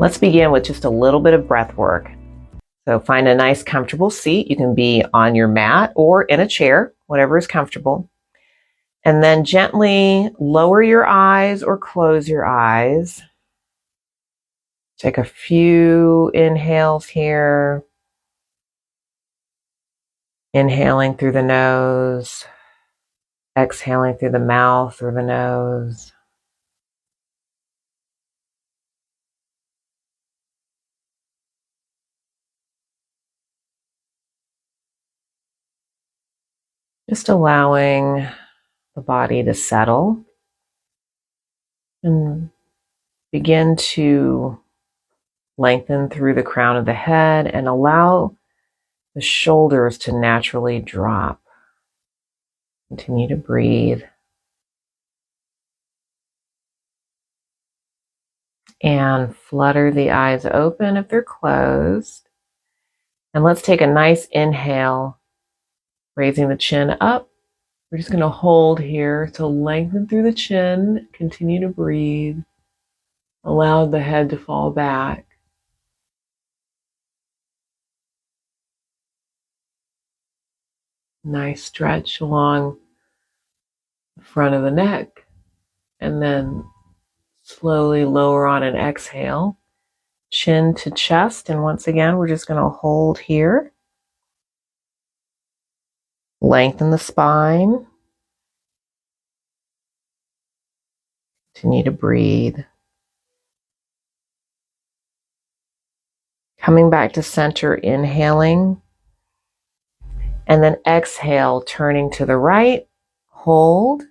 Let's begin with just a little bit of breath work. So find a nice comfortable seat. You can be on your mat or in a chair, whatever is comfortable. And then gently lower your eyes or close your eyes. Take a few inhales here. Inhaling through the nose, exhaling through the mouth or the nose. Just allowing the body to settle and begin to lengthen through the crown of the head and allow the shoulders to naturally drop. Continue to breathe. And flutter the eyes open if they're closed. And let's take a nice inhale, raising the chin up. We're just going to hold here to lengthen through the chin. Continue to breathe. Allow the head to fall back. Nice stretch along the front of the neck. And then slowly lower on an exhale. Chin to chest. And once again, we're just going to hold here. Lengthen the spine. Continue to breathe. Coming back to center, inhaling. And then exhale, turning to the right. Hold.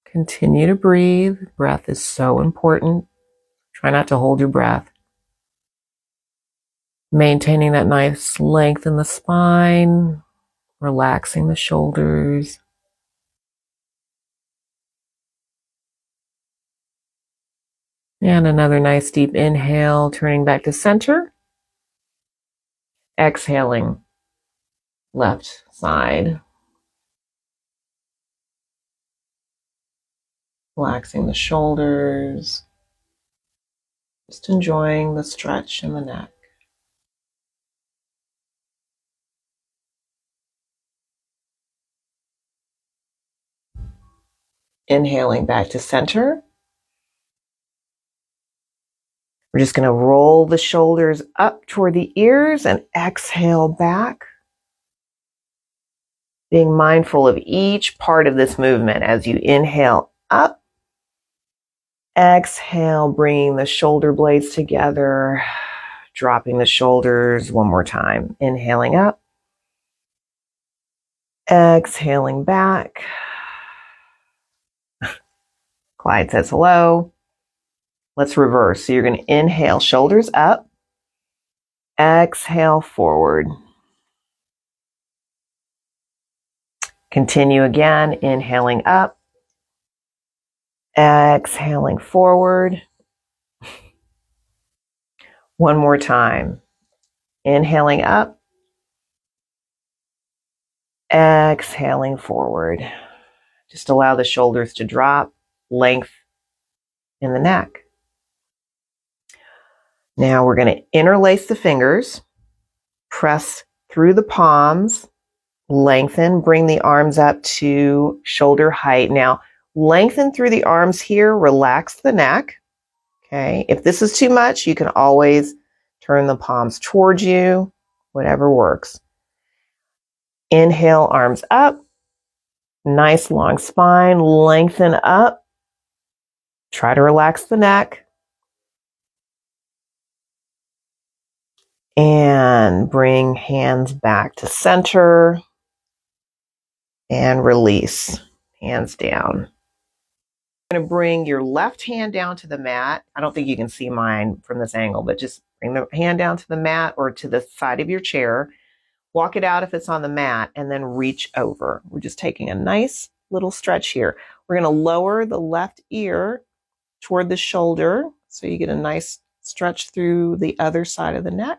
Continue to breathe. Breath is so important. Try not to hold your breath. Maintaining that nice length in the spine. Relaxing the shoulders. And another nice deep inhale, turning back to center. Exhaling, left side. Relaxing the shoulders. Just enjoying the stretch in the neck. Inhaling back to center. We're just going to roll the shoulders up toward the ears and exhale back. Being mindful of each part of this movement as you inhale up. Exhale, bringing the shoulder blades together. Dropping the shoulders one more time. Inhaling up. Exhaling back. Clyde says hello. Let's reverse. So you're going to inhale, shoulders up. Exhale, forward. Continue again, inhaling up. Exhaling forward. One more time. Inhaling up. Exhaling forward. Just allow the shoulders to drop. Length in the neck. Now we're going to interlace the fingers. Press through the palms. Lengthen. Bring the arms up to shoulder height. Now lengthen through the arms here. Relax the neck. Okay. If this is too much, you can always turn the palms towards you. Whatever works. Inhale, arms up. Nice long spine. Lengthen up. Try to relax the neck. And bring hands back to center. And release. Hands down. You're going to bring your left hand down to the mat. I don't think you can see mine from this angle, but just bring the hand down to the mat or to the side of your chair. Walk it out if it's on the mat and then reach over. We're just taking a nice little stretch here. We're going to lower the left ear toward the shoulder so you get a nice stretch through the other side of the neck.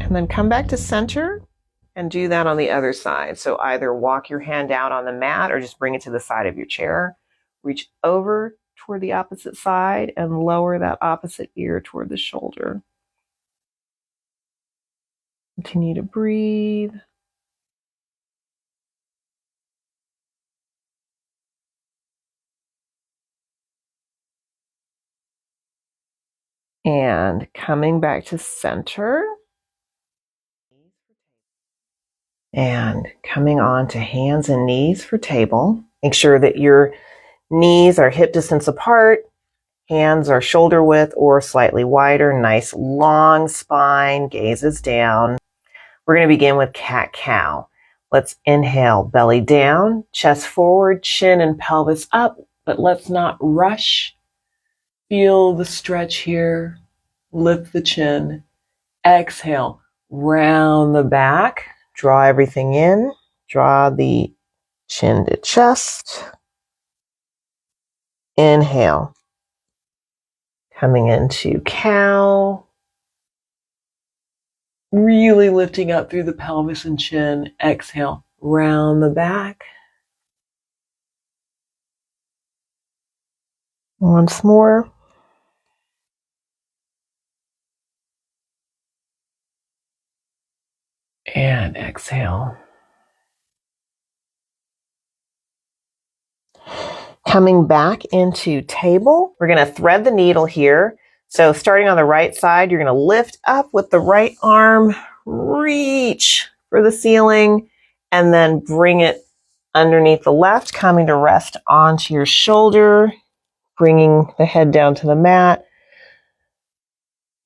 And then come back to center And do that on the other side. So either walk your hand out on the mat or just bring it to the side of your chair. Reach over toward the opposite side and lower that opposite ear toward the shoulder. Continue to breathe. And coming back to center. And coming on to hands and knees for table. Make sure that your knees are hip distance apart. Hands are shoulder width or slightly wider. Nice long spine, gazes down. We're going to begin with cat-cow. Let's inhale, belly down, chest forward, chin and pelvis up, but let's not rush. Feel the stretch here. Lift the chin. Exhale, round the back. Draw everything in. Draw the chin to chest. Inhale. Coming into cow. Really lifting up through the pelvis and chin. Exhale, round the back. Once more. And exhale. Coming back into table, we're going to thread the needle here. So starting on the right side, you're going to lift up with the right arm, reach for the ceiling, and then bring it underneath the left, coming to rest onto your shoulder, bringing the head down to the mat,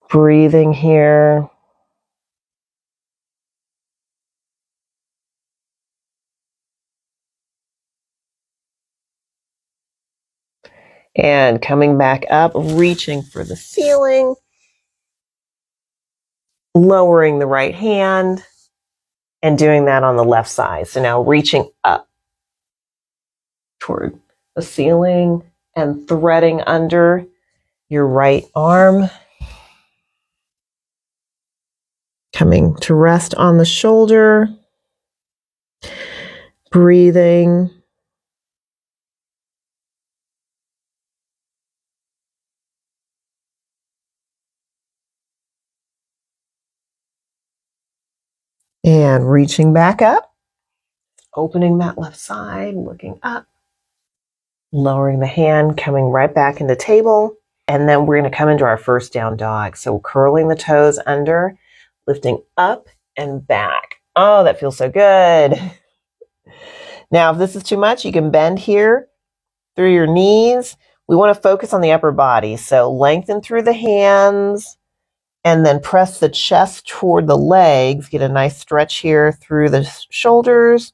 breathing here. And coming back up, reaching for the ceiling, lowering the right hand, and doing that on the left side. So now reaching up toward the ceiling and threading under your right arm. Coming to rest on the shoulder. Breathing. And reaching back up. Opening that left side, looking up. Lowering the hand, coming right back into table. And then we're going to come into our first down dog. So curling the toes under, lifting up and back. Oh, that feels so good. Now, if this is too much, you can bend here through your knees. We want to focus on the upper body. So lengthen through the hands and then press the chest toward the legs. Get a nice stretch here through the shoulders.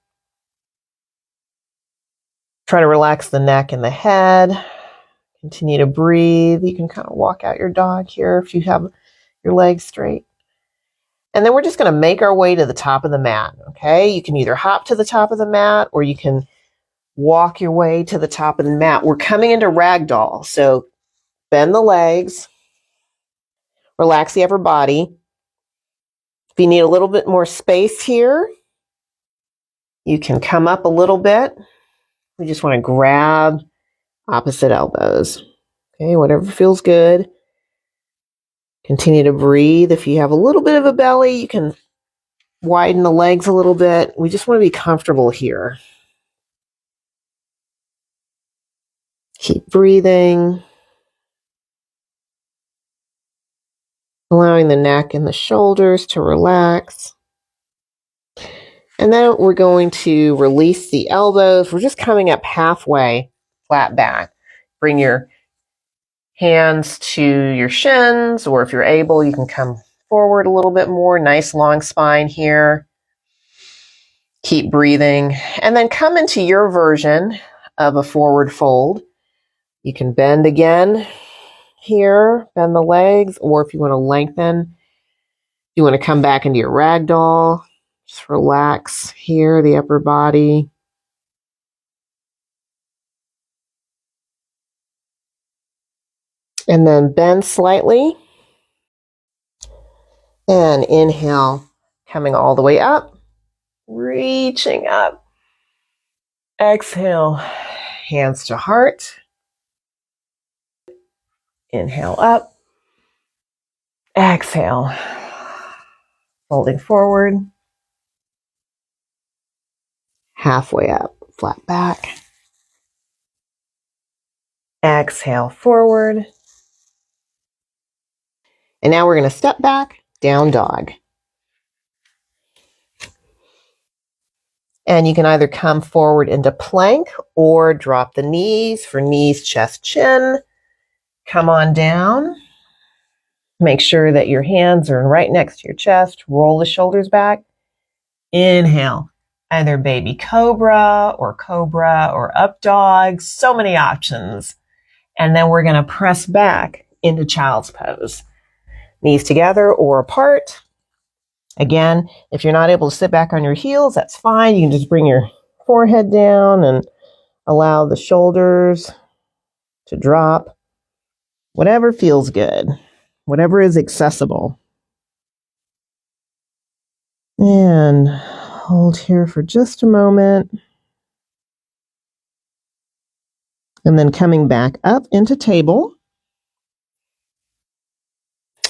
Try to relax the neck and the head. Continue to breathe. You can kind of walk out your dog here if you have your legs straight. And then we're just going to make our way to the top of the mat, okay? You can either hop to the top of the mat or you can walk your way to the top of the mat. We're coming into ragdoll. So bend the legs, relax the upper body. If you need a little bit more space here, you can come up a little bit. We just want to grab opposite elbows. Okay, whatever feels good. Continue to breathe. If you have a little bit of a belly, you can widen the legs a little bit. We just want to be comfortable here. Keep breathing. Allowing the neck and the shoulders to relax. And then we're going to release the elbows. We're just coming up halfway, flat back. Bring your hands to your shins, or if you're able, you can come forward a little bit more. Nice long spine here. Keep breathing. And then come into your version of a forward fold. You can bend again here, bend the legs, or if you want to lengthen, you want to come back into your ragdoll. Just relax here, the upper body. And then bend slightly. And inhale, coming all the way up. reaching up. Exhale, hands to heart. Inhale up. Exhale, folding forward. Halfway up, flat back. Exhale, forward. And now we're going to step back, down dog. And you can either come forward into plank or drop the knees for knees, chest, chin. Come on down. Make sure that your hands are right next to your chest. Roll the shoulders back. Inhale, either baby cobra or up dog. So many options. And then we're going to press back into child's pose. Knees together or apart. Again, if you're not able to sit back on your heels, that's fine. You can just bring your forehead down and allow the shoulders to drop. Whatever feels good, whatever is accessible. And hold here for just a moment. And then coming back up into table.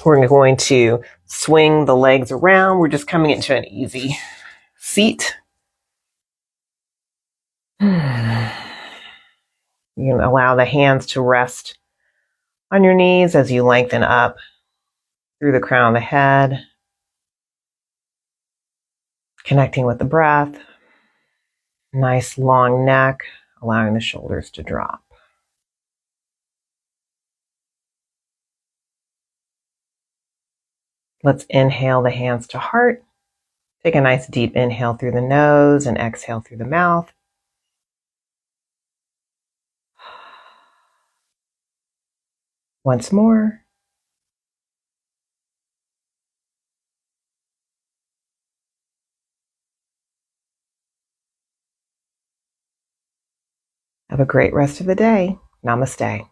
We're going to swing the legs around. We're just coming into an easy seat. You can allow the hands to rest on your knees as you lengthen up through the crown of the head, connecting with the breath. Nice long neck, allowing the shoulders to drop. Let's inhale the hands to heart. Take a nice deep inhale through the nose and exhale through the mouth. Once more. Have a great rest of the day. Namaste.